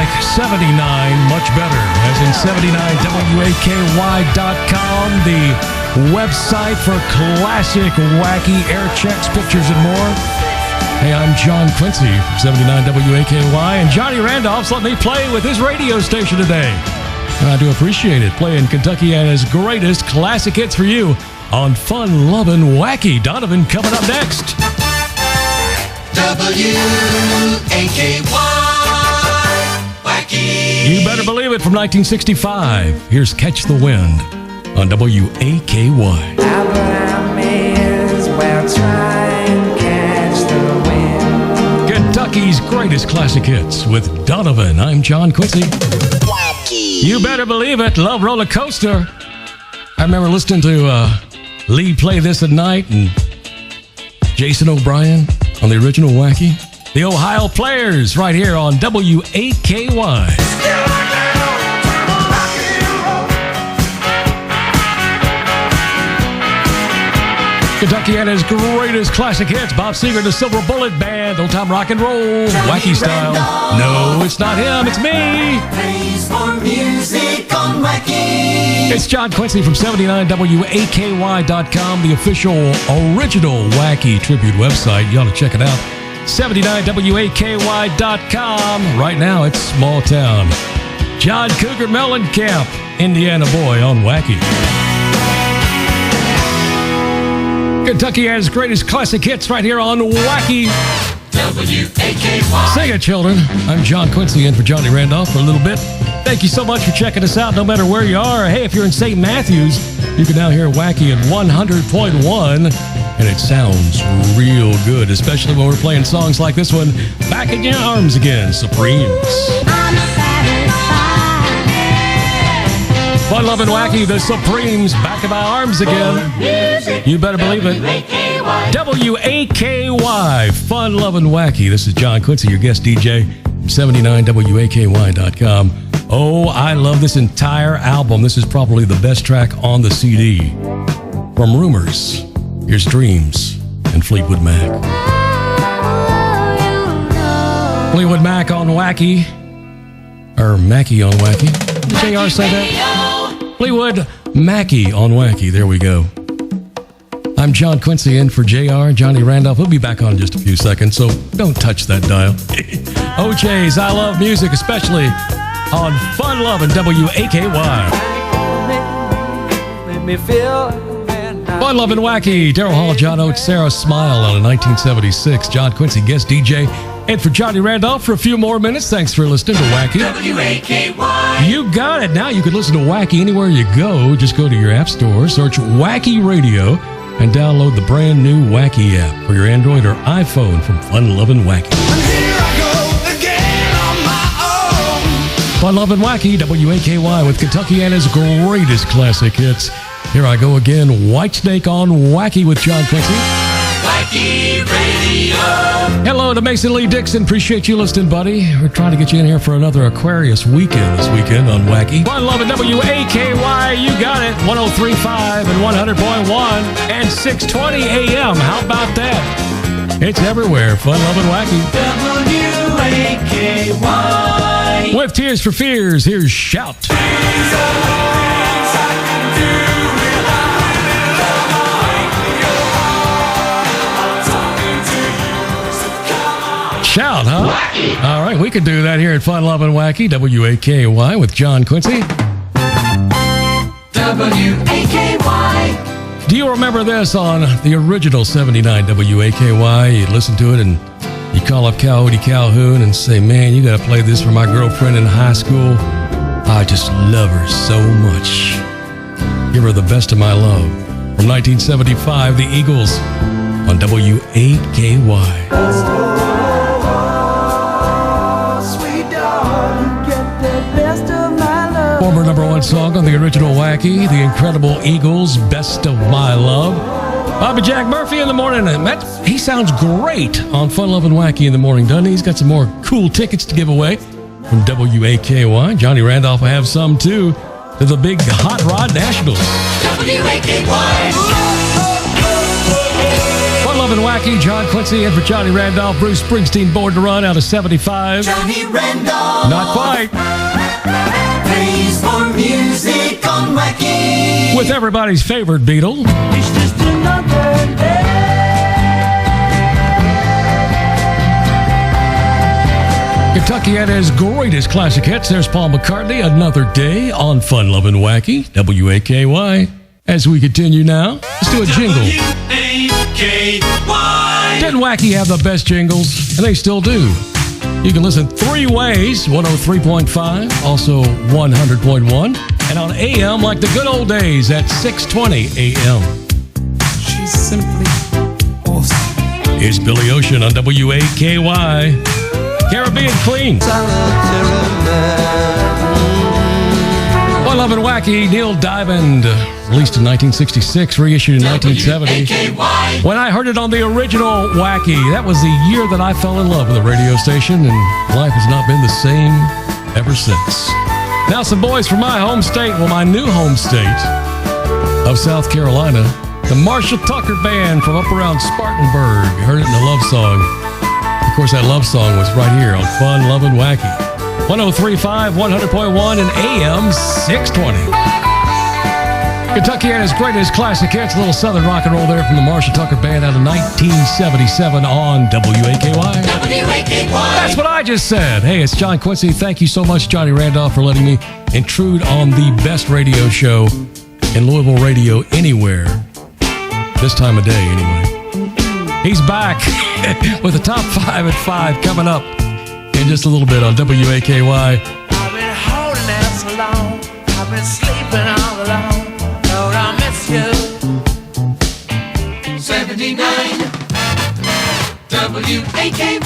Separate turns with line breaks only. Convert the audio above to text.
like 79 much better, as in 79WAKY.com, the website for classic, wacky air checks, pictures, and more. Hey, I'm John Quincy from 79 WAKY, and Johnny Randolph's let me play with his radio station today. And I do appreciate it, playing Kentuckiana's greatest classic hits for you on Fun Lovin' Wacky. Donovan coming up next.
WAKY, Wacky.
You better believe it, from 1965. Here's Catch the Wind on WAKY.
Abraham is well trying catch the wind.
Kentucky's greatest classic hits with Donovan. I'm John Quincy.
Wacky.
You better believe it, Love Roller Coaster. I remember listening to Lee play this at night, and Jason O'Brien on the original Wacky. The Ohio Players right here on WAKY. Kentuckiana's greatest classic hits. Bob Seger, the Silver Bullet Band, old time rock and roll, wacky style. No, it's not him, it's me.
Praise for music on Wacky.
It's John Quincy from 79WAKY.com, the official original Wacky tribute website. You ought to check it out. 79WAKY.com. Right now, it's small town. John Cougar Mellencamp, Indiana boy on Wacky. Kentuckiana's greatest classic hits right here on Wacky.
WAKY.
Sing it, children. I'm John Quincy in for Johnny Randolph for a little bit. Thank you so much for checking us out, no matter where you are. Hey, if you're in St. Matthews, you can now hear Wacky at 100.1, and it sounds real good, especially when we're playing songs like this one, Back in Your Arms Again, Supremes. Fun Lovin' Wacky, the Supremes, Back in My Arms Again. You better believe it. WAKY, Fun Lovin' Wacky. This is John Quincy, your guest DJ, 79WAKY.com. Oh, I love this entire album. This is probably the best track on the CD. From Rumors, here's Dreams and Fleetwood Mac. Fleetwood Mac on Wacky. Or Mackie on Wacky. Did JR say that? Fleetwood Mackie on Wacky. There we go. I'm John Quincy in for JR, Johnny Randolph. We'll be back on in just a few seconds, so don't touch that dial. OJ's I Love Music, especially on Fun Lovin' WAKY. Fun Lovin' Wacky. Daryl Hall, John Oates, Sarah Smile on a 1976. John Quincy, guest DJ. And for Johnny Randolph for a few more minutes. Thanks for listening to Wacky.
WAKY.
You got it. Now you can listen to Wacky anywhere you go. Just go to your app store, search Wacky Radio, and download the brand new Wacky app for your Android or iPhone from Fun Lovin' Wacky.
Here I go again on my own.
Fun Lovin' Wacky, WAKY, with Kentuckiana's greatest classic hits. Here I go again, Whitesnake on Wacky with John Quincy.
Wacky Radio.
Hello to Mason Lee Dixon. Appreciate you listening, buddy. We're trying to get you in here for another Aquarius weekend this weekend on Wacky. Fun Lovin' WAKY, you got it. 103.5 and 100.1 and 6:20 a.m. How about that? It's everywhere. Fun Lovin' Wacky.
WAKY.
With Tears for Fears, here's Shout. Shout, huh?
Wacky.
All right, we can do that here at Fun Lovin' Wacky, WAKY with John Quincy.
WAKY.
Do you remember this on the original 79 WAKY? You'd listen to it and you call up Coyote Calhoun and say, man, you got to play this for my girlfriend in high school. I just love her so much. Give her the best of my love. From 1975, the Eagles on WAKY. Former number one song on the original Wacky, the incredible Eagles, Best of My Love. Bobby Jack Murphy in the morning. He sounds great on Fun Lovin' Wacky in the morning, doesn't he? He's got some more cool tickets to give away from WAKY. Johnny Randolph will have some too, to the big Hot Rod Nationals.
WAKY.
Love and Wacky, John Quincy, and for Johnny Randolph, Bruce Springsteen, Born to Run out of 75.
Johnny Randolph.
Not quite.
Praise for music on Wacky.
With everybody's favorite Beatle.
It's just another day.
Kentucky had his greatest classic hits. There's Paul McCartney, Another Day on Fun, Love and Wacky, WAKY. As we continue now, let's do a jingle.
WAKY.
Didn't Wacky have the best jingles? And they still do. You can listen 3 ways, 103.5, also 100.1, and on AM like the good old days at 6:20 AM.
She's simply awesome.
Here's Billy Ocean on WAKY. Caribbean Queen. One Love and Wacky, Neil Diamond, released in 1966, reissued in 1970.
WAKY.
When I heard it on the original Wacky, that was the year that I fell in love with the radio station, and life has not been the same ever since. Now some boys from my home state, well, my new home state of South Carolina, the Marshall Tucker Band from up around Spartanburg. Heard it in a love song. Of course, that love song was right here on Fun, Love and Wacky. 103.5, 100.1, and AM 620. Kentucky had his greatest classic hits, a little southern rock and roll there from the Marshall Tucker Band out of 1977 on WAKY.
WAKY.
That's what I just said. Hey, it's John Quincy. Thank you so much, Johnny Randolph, for letting me intrude on the best radio show in Louisville radio anywhere. This time of day, anyway. He's back with the top 5 at 5 coming up in just a little bit on WAKY.
I've been holding out so long. I've been sleeping all alone. Lord, I miss you.
79 WAKY.